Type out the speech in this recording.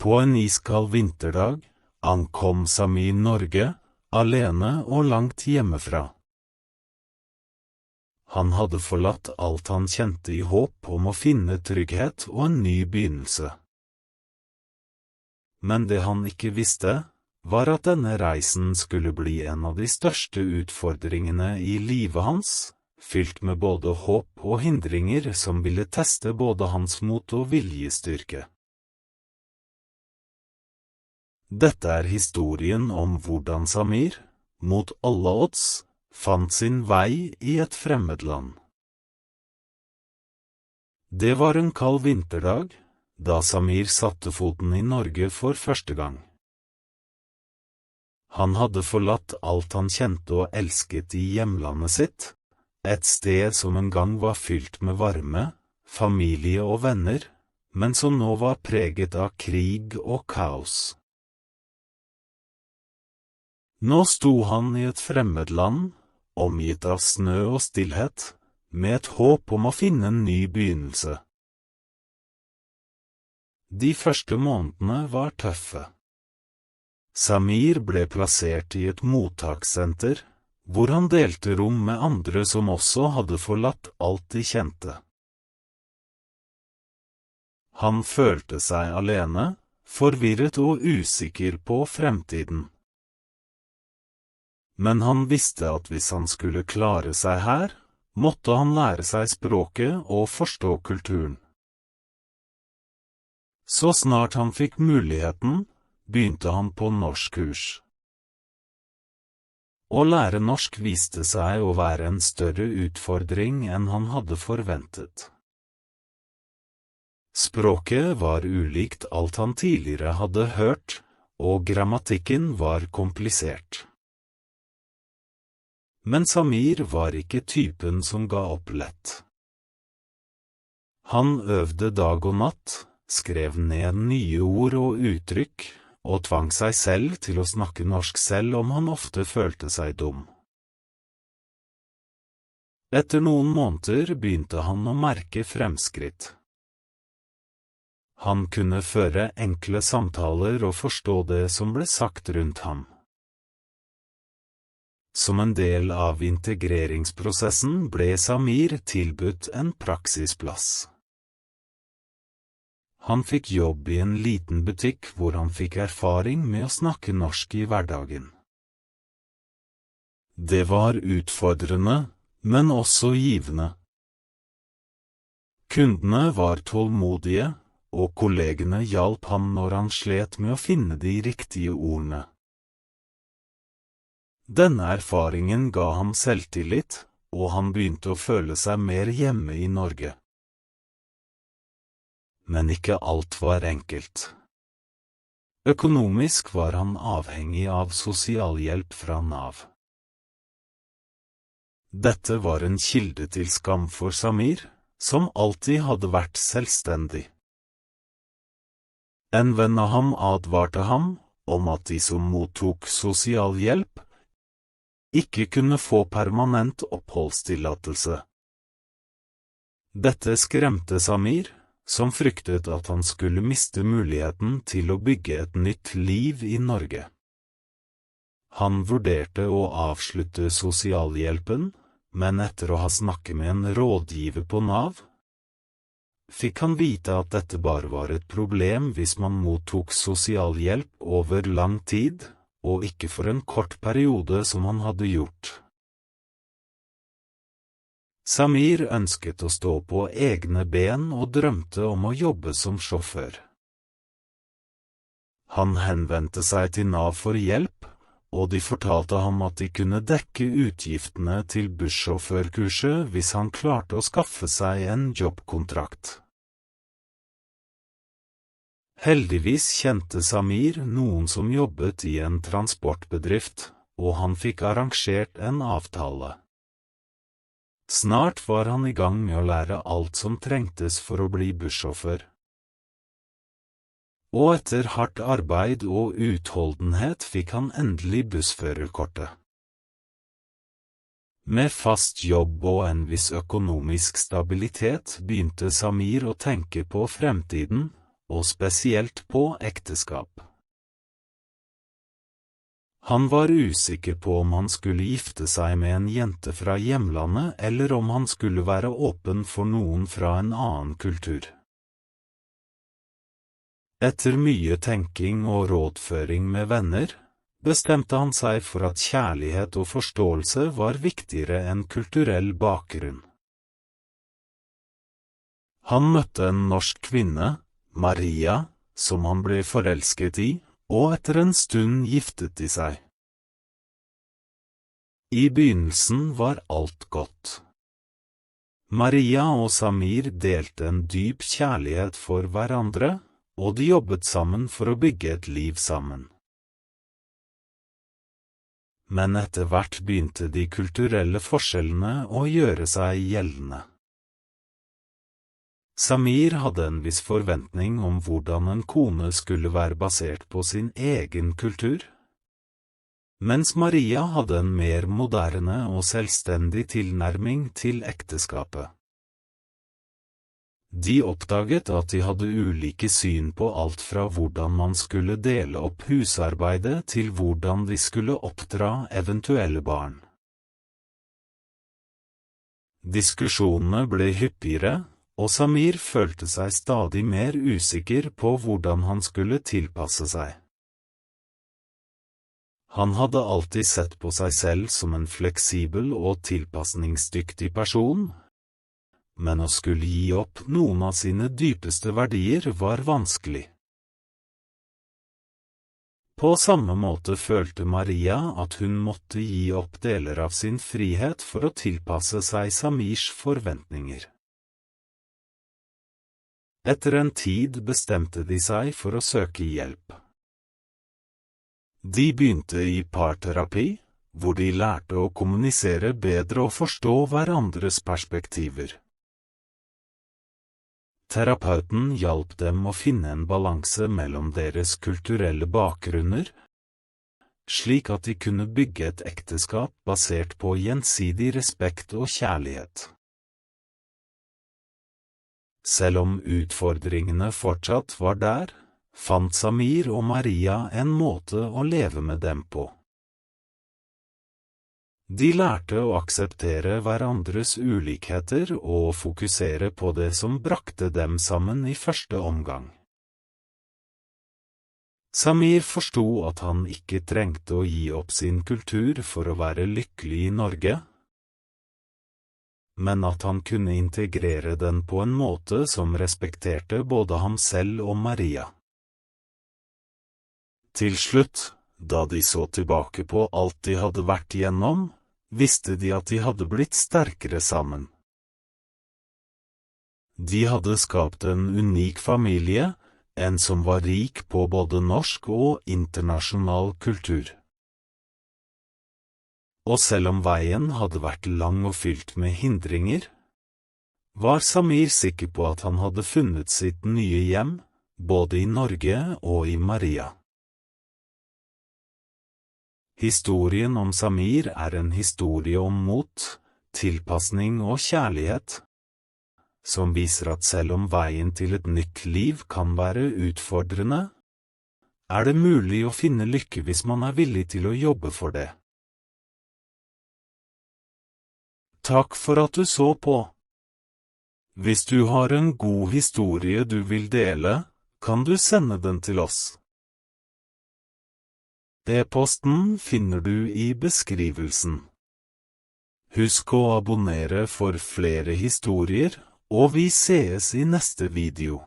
På en iskald vinterdag ankom Samir Norge, alene og langt hjemmefra. Han hadde forlatt alt han kjente i håp om å finne trygghet og en ny begynnelse. Men det han ikke visste, var at denne reisen skulle bli en av de største utfordringene i livet hans, fylt med både håp og hindringer som ville teste både hans mot og viljestyrke. Dette er historien om hvordan Samir, mot alle odds, fant sin vei i et fremmedland. Det var en kald vinterdag, da Samir satte foten i Norge for første gang. Han hadde forlatt alt han kjente og elsket i hjemlandet sitt, et sted som en gang var fylt med varme, familie og venner, men som nå var preget av krig og kaos. Nå sto han i et fremmed land, omgitt av snø og stillhet, med et håp om å finne en ny begynnelse. De første månedene var tøffe. Samir ble plassert i et mottakssenter, hvor han delte rom med andre som også hadde forlatt alt de kjente. Han følte seg alene, forvirret og usikker på fremtiden. Men han visste at hvis han skulle klare seg her, måtte han lære seg språket og forstå kulturen. Så snart han fikk muligheten, begynte han på norskkurs. Å lære norsk viste seg å være en større utfordring enn han hadde forventet. Språket var ulikt alt han tidligere hadde hørt, og grammatikken var komplisert. Men Samir var ikke typen som ga opp lett. Han øvde dag og natt, skrev ned nye ord og uttrykk, og tvang seg selv til å snakke norsk selv om han ofte følte seg dum. Etter noen måneder begynte han å merke fremskritt. Han kunne føre enkle samtaler og forstå det som ble sagt rundt ham. Som en del av integreringsprosessen ble Samir tilbudt en praksisplass. Han fikk jobb i en liten butikk hvor han fikk erfaring med å snakke norsk i hverdagen. Det var utfordrende, men også givende. Kundene var tålmodige, og kollegene hjalp ham når han slet med å finne de riktige ordene. Denne erfaringen ga ham selvtillit, og han begynte å føle seg mer hjemme i Norge. Men ikke alt var enkelt. Økonomisk var han avhengig av sosialhjelp fra Nav. Dette var en kilde til skam for Samir, som alltid hadde vært selvstendig. En venn av ham advarte ham om at de som mottok sosialhjelp, ikke kunne få permanent oppholdstillatelse. Dette skremte Samir, som fryktet at han skulle miste muligheten til å bygge et nytt liv i Norge. Han vurderte å avslutte sosialhjelpen, men etter å ha snakket med en rådgiver på Nav, fikk han vite at dette bare var et problem hvis man mottok sosialhjelp over lang tid, og ikke for en kort periode som han hadde gjort. Samir ønsket å stå på egne ben og drømte om å jobbe som sjåfør. Han henvendte seg til Nav for hjelp, og de fortalte ham at de kunne dekke utgiftene til bussjåførkurset hvis han klarte å skaffe seg en jobbkontrakt. Heldigvis kjente Samir noen som jobbet i en transportbedrift, og han fikk arrangert en avtale. Snart var han i gang med å lære alt som trengtes for å bli bussjåfør. Og etter hardt arbeid og utholdenhet fikk han endelig bussførerkortet. Med fast jobb og en viss økonomisk stabilitet begynte Samir å tenke på fremtiden, og spesielt på ekteskap. Han var usikker på om han skulle gifte seg med en jente fra hjemlandet eller om han skulle være åpen for noen fra en annen kultur. Etter mye tenking og rådføring med venner, bestemte han seg for at kjærlighet og forståelse var viktigere enn kulturell bakgrunn. Han møtte en norsk kvinne, Maria, som han ble forelsket i, og etter en stund giftet de seg. I begynnelsen var alt godt. Maria og Samir delte en dyp kjærlighet for hverandre, og de jobbet sammen for å bygge et liv sammen. Men etter hvert begynte de kulturelle forskjellene å gjøre seg gjeldende. Samir hadde en viss forventning om hvordan en kone skulle være basert på sin egen kultur, mens Maria hadde en mer moderne og selvstendig tilnærming til ekteskapet. De oppdaget at de hadde ulike syn på alt fra hvordan man skulle dele opp husarbeidet til hvordan de skulle oppdra eventuelle barn. Diskusjonene ble hyppigere, og Samir følte seg stadig mer usikker på hvordan han skulle tilpasse seg. Han hadde alltid sett på seg selv som en fleksibel og tilpasningsdyktig person, men å skulle gi opp noen av sine dypeste verdier var vanskelig. På samme måte følte Maria at hun måtte gi opp deler av sin frihet for å tilpasse seg Samirs forventninger. Etter en tid bestemte de seg for å søke hjelp. De begynte i parterapi, hvor de lærte å kommunisere bedre og forstå hverandres perspektiver. Terapeuten hjalp dem å finne en balanse mellom deres kulturelle bakgrunner, slik at de kunne bygge et ekteskap basert på gjensidig respekt og kjærlighet. Selv om utfordringene fortsatt var der, fant Samir og Maria en måte å leve med dem på. De lærte å akseptere hverandres ulikheter og fokusere på det som brakte dem sammen i første omgang. Samir forsto at han ikke trengte å gi opp sin kultur for å være lykkelig i Norge, men at han kunne integrere den på en måte som respekterte både ham selv og Maria. Til slutt, da de så tilbake på alt de hadde vært igjennom, visste de at de hadde blitt sterkere sammen. De hadde skapt en unik familie, en som var rik på både norsk og internasjonal kultur. Og selv om veien hadde vært lang og fylt med hindringer, var Samir sikker på at han hadde funnet sitt nye hjem, både i Norge og i Maria. Historien om Samir er en historie om mot, tilpasning og kjærlighet, som viser at selv om veien til et nytt liv kan være utfordrende, er det mulig å finne lykke hvis man er villig til å jobbe for det. Takk for at du så på. Hvis du har en god historie du vil dele, kan du sende den til oss. E-posten finner du i beskrivelsen. Husk å abonnere for flere historier, og vi sees i neste video.